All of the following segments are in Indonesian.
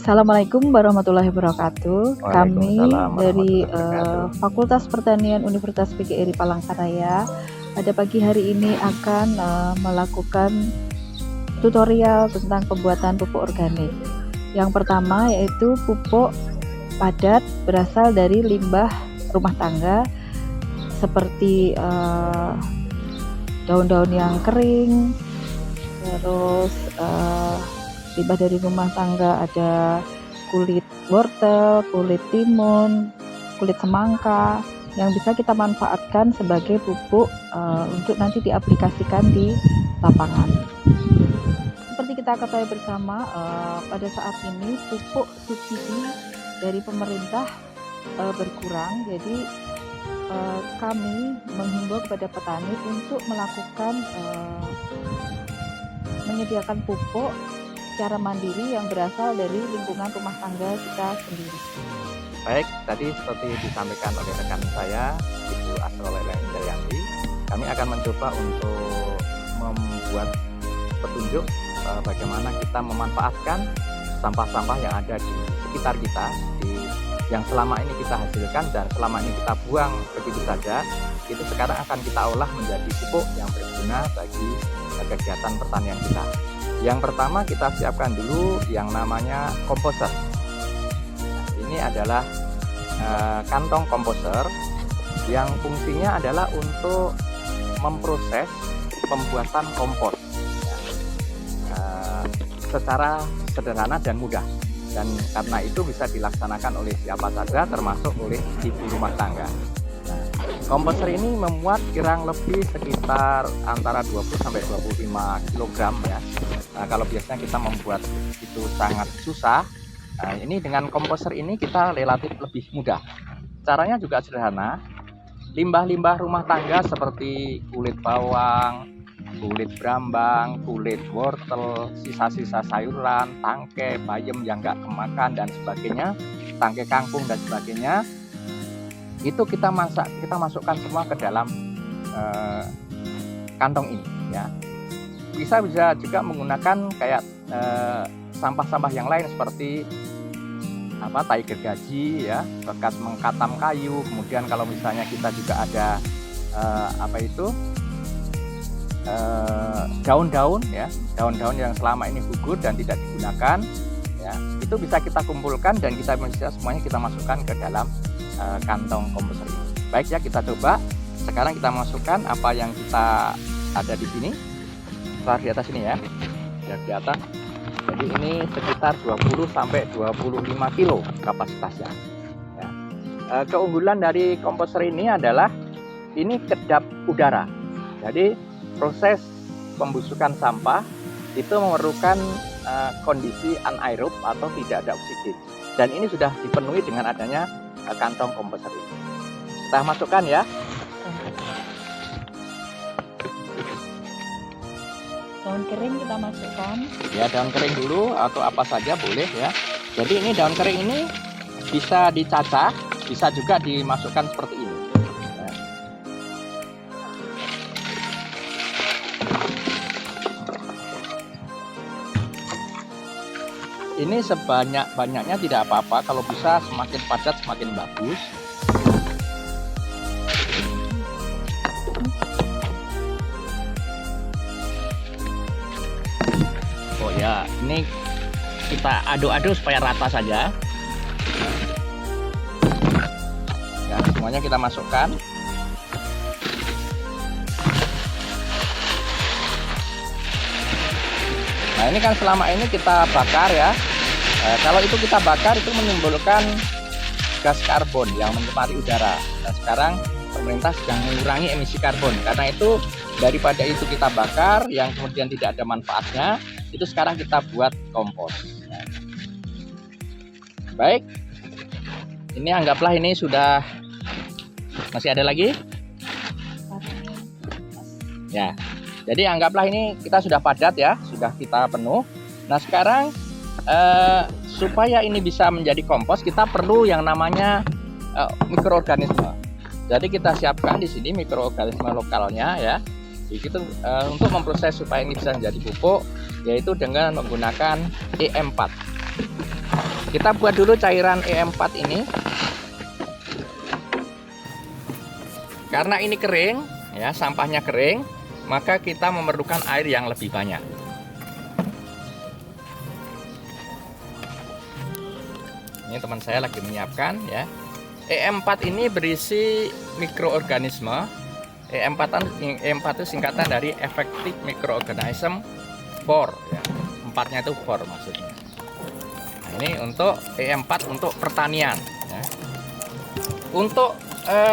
Assalamualaikum warahmatullahi wabarakatuh. Kami Waalaikumsalam dari warahmatullahi wabarakatuh. Fakultas Pertanian Universitas PGRI Palangkaraya pada pagi hari ini akan melakukan tutorial tentang pembuatan pupuk organik. Yang pertama yaitu pupuk padat berasal dari limbah rumah tangga seperti daun-daun yang kering, terus limbah dari rumah tangga ada kulit wortel, kulit timun, kulit semangka yang bisa kita manfaatkan sebagai pupuk untuk nanti diaplikasikan di lapangan. Seperti kita ketahui bersama, pada saat ini pupuk subsidi dari pemerintah berkurang, jadi kami menghimbau kepada petani untuk melakukan menyediakan pupuk secara mandiri yang berasal dari lingkungan rumah tangga kita sendiri. Baik, tadi seperti disampaikan oleh rekan saya, Ibu Asrolele Indaryanti, kami akan mencoba untuk membuat petunjuk bagaimana kita memanfaatkan sampah-sampah yang ada di sekitar kita, yang selama ini kita hasilkan dan selama ini kita buang begitu saja, itu sekarang akan kita olah menjadi pupuk yang berguna bagi kegiatan pertanian kita. Yang pertama kita siapkan dulu yang namanya komposer. Ini adalah kantong komposer yang fungsinya adalah untuk memproses pembuatan kompos secara sederhana dan mudah. Dan karena itu bisa dilaksanakan oleh siapa saja, termasuk oleh ibu rumah tangga. Komposer ini memuat kurang lebih sekitar antara 20-25 kg ya. Nah, kalau biasanya kita membuat itu sangat susah, nah, ini dengan komposer ini kita relatif lebih mudah. Caranya juga sederhana. Limbah-limbah rumah tangga seperti kulit bawang, kulit brambang, kulit wortel, sisa-sisa sayuran, tangkai, bayam yang nggak kemakan dan sebagainya, tangkai kangkung dan sebagainya, itu kita masukkan semua ke dalam kantong ini ya. Bisa juga menggunakan kayak sampah-sampah yang lain seperti tai gergaji ya, bekas mengkatam kayu. Kemudian kalau misalnya kita juga ada daun-daun ya, daun-daun yang selama ini gugur dan tidak digunakan ya, itu bisa kita kumpulkan dan kita bisa semuanya kita masukkan ke dalam kantong komposer ini. Baik ya, kita coba. Sekarang kita masukkan apa yang kita ada di sini. Taruh di atas ini ya. Di atas. Jadi ini sekitar 20-25 kilo kapasitasnya. Ya. Keunggulan dari komposer ini adalah ini kedap udara. Jadi proses pembusukan sampah itu memerlukan kondisi anaerob atau tidak ada oksigen. Dan ini sudah dipenuhi dengan adanya kantong komposer ini. Kita masukkan ya. Daun kering kita masukkan. Ya, daun kering dulu atau apa saja boleh ya. Jadi ini daun kering ini bisa dicacah, bisa juga dimasukkan seperti ini. Ya. Ini sebanyak-banyaknya tidak apa-apa, kalau bisa semakin padat semakin bagus. Oh ya, ini kita aduk-aduk supaya rata saja. Ya, semuanya kita masukkan. Nah, ini kan selama ini kita bakar ya. Kalau itu kita bakar itu menimbulkan gas karbon yang mencemari udara. Nah, sekarang pemerintah sedang mengurangi emisi karbon. Karena itu daripada itu kita bakar yang kemudian tidak ada manfaatnya, itu sekarang kita buat kompos. Nah. Baik. Ini anggaplah ini sudah, masih ada lagi? Ya. Jadi anggaplah ini kita sudah padat ya, sudah kita penuh. Nah, sekarang supaya ini bisa menjadi kompos, kita perlu yang namanya mikroorganisme. Jadi kita siapkan di sini mikroorganisme lokalnya ya. Itu untuk memproses supaya ini bisa menjadi pupuk, yaitu dengan menggunakan E4. Kita buat dulu cairan E4 ini. Karena ini kering, ya, sampahnya kering, maka kita memerlukan air yang lebih banyak. Ini teman saya lagi menyiapkan, ya. E4 ini berisi mikroorganisme. E4 itu singkatan dari Effective Microorganism 4, ya. Empatnya itu 4 maksudnya. Nah, ini untuk E4 untuk pertanian, ya. Untuk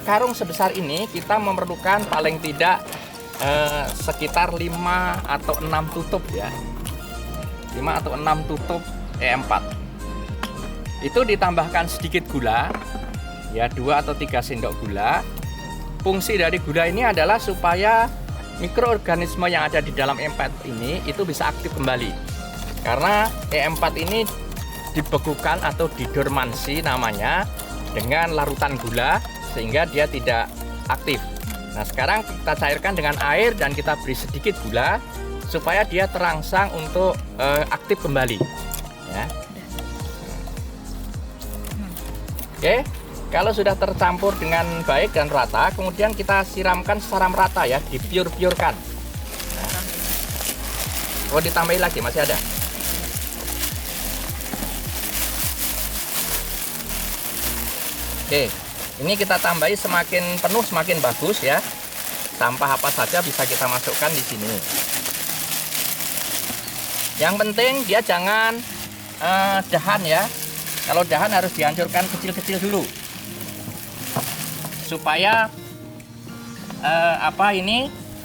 karung sebesar ini kita memerlukan paling tidak sekitar 5 atau 6 tutup, ya. 5 atau 6 tutup E4. Itu ditambahkan sedikit gula, ya, 2 atau 3 sendok gula. Fungsi dari gula ini adalah supaya mikroorganisme yang ada di dalam E4 ini itu bisa aktif kembali. Karena E4 ini dibekukan atau didormansi namanya dengan larutan gula sehingga dia tidak aktif. Nah, sekarang kita cairkan dengan air dan kita beri sedikit gula supaya dia terangsang untuk aktif kembali, ya. Oke, kalau sudah tercampur dengan baik dan rata, kemudian kita siramkan secara merata, ya, dipiur-piurkan. Nah. Oh, ditambahin lagi, masih ada. Oke, ini kita tambahi semakin penuh semakin bagus, ya. Sampah apa saja bisa kita masukkan di sini. Yang penting dia jangan dahan, ya. Kalau dahan harus dihancurkan kecil-kecil dulu, supaya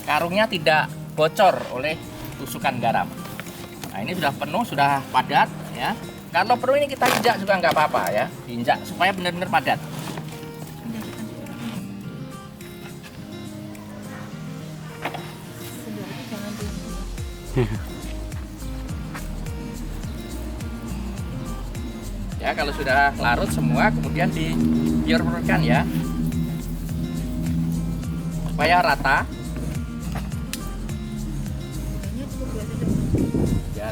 karungnya tidak bocor oleh tusukan garam. Nah, ini sudah penuh, sudah padat, ya. Kalau perlu ini kita injak juga nggak apa-apa, ya, diinjak supaya benar-benar padat. Ya, kalau sudah larut semua kemudian dipiur-piurkan, ya, supaya rata. Ya,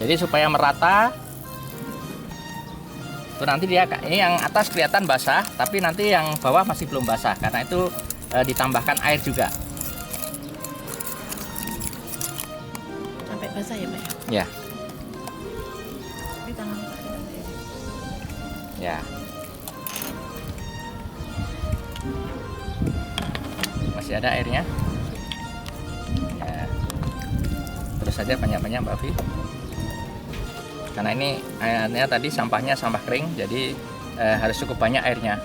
jadi supaya merata. Itu nanti dia, ini yang atas kelihatan basah, tapi nanti yang bawah masih belum basah karena itu ditambahkan air juga. Sampai basah ya, Pak? Ya. Di tangan Pak ada air. Ya. Masih ada airnya. Ya. Terus saja banyak-banyak, Mbak Vi. Karena ini airnya tadi sampahnya sampah kering, jadi harus cukup banyak airnya.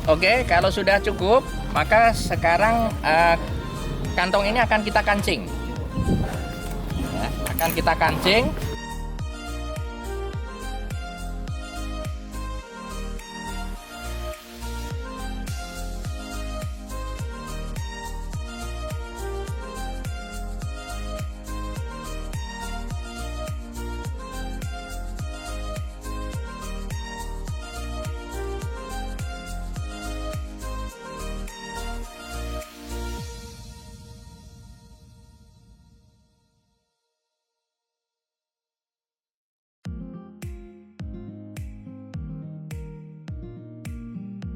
Oke, kalau sudah cukup, maka sekarang kantong ini akan kita kancing, ya, akan kita kancing.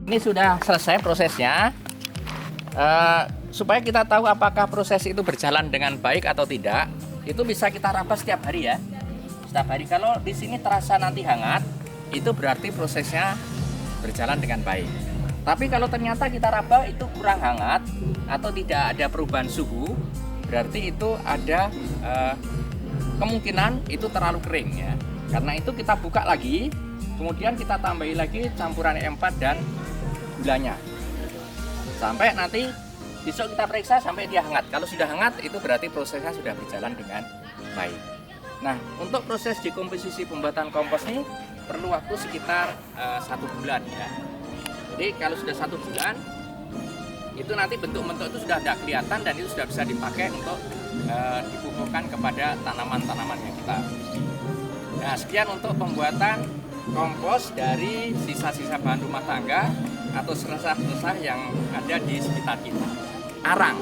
Ini sudah selesai prosesnya. Supaya kita tahu apakah proses itu berjalan dengan baik atau tidak, itu bisa kita raba setiap hari, ya. Setiap hari. Kalau di sini terasa nanti hangat, itu berarti prosesnya berjalan dengan baik. Tapi kalau ternyata kita raba itu kurang hangat atau tidak ada perubahan suhu, berarti itu ada kemungkinan itu terlalu kering, ya. Karena itu kita buka lagi, kemudian kita tambahi lagi campuran E4 dan gulanya. Sampai nanti besok kita periksa sampai dia hangat. Kalau sudah hangat itu berarti prosesnya sudah berjalan dengan baik. Nah, untuk proses dekomposisi pembuatan kompos ini perlu waktu sekitar 1 bulan, ya. Jadi kalau sudah 1 bulan itu nanti bentuk-bentuk itu sudah ada kelihatan dan itu sudah bisa dipakai untuk dipupukkan kepada tanaman-tanaman yang kita. Nah, sekian untuk pembuatan kompos dari sisa-sisa bahan rumah tangga atau resah-resah yang ada di sekitar kita. Arang,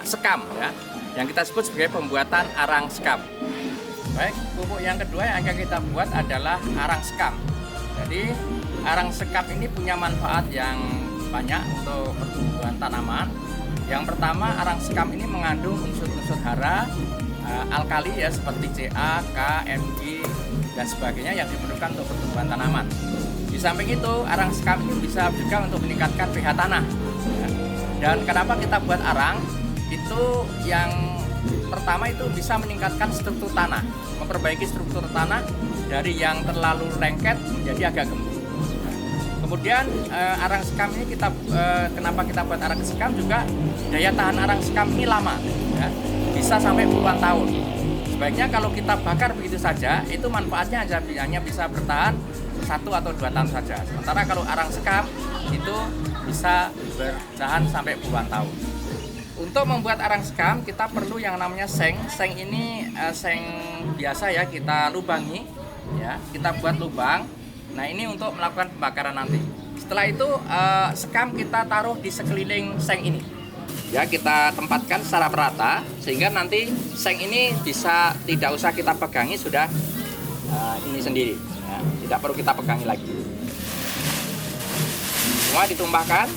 sekam ya, yang kita sebut sebagai pembuatan arang sekam. Baik, pupuk yang kedua yang akan kita buat adalah arang sekam. Jadi arang sekam ini punya manfaat yang banyak untuk pertumbuhan tanaman. Yang pertama, arang sekam ini mengandung unsur-unsur hara, alkali ya seperti Ca, K, Mg dan sebagainya yang diperlukan untuk pertumbuhan tanaman. Di samping itu, arang sekam ini bisa juga untuk meningkatkan pH tanah. Dan kenapa kita buat arang? Itu yang pertama itu bisa meningkatkan struktur tanah, memperbaiki struktur tanah dari yang terlalu lengket menjadi agak gembur. Kemudian arang sekam ini kenapa kita buat arang sekam juga daya tahan arang sekam ini lama, ya, bisa sampai puluhan tahun. Sebaiknya kalau kita bakar begitu saja, itu manfaatnya hanya bisa bertahan 1 atau 2 tahun saja. Sementara kalau arang sekam itu bisa bertahan sampai puluhan tahun. Untuk membuat arang sekam kita perlu yang namanya seng. Seng ini seng biasa ya, kita lubangi, ya, kita buat lubang. Nah, ini untuk melakukan pembakaran nanti. Setelah itu sekam kita taruh di sekeliling seng ini. Ya, kita tempatkan secara merata sehingga nanti seng ini bisa tidak usah kita pegangi, sudah ini sendiri. Ya, tidak perlu kita pegangi lagi. Semua ditumpahkan.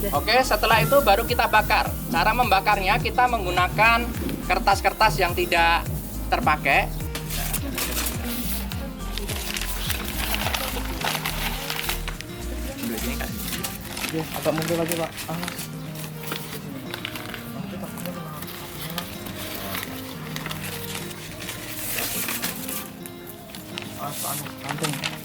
Oke, setelah itu baru kita bakar. Cara membakarnya kita menggunakan kertas-kertas yang tidak terpakai. Agak mundur lagi, Pak. Kantung.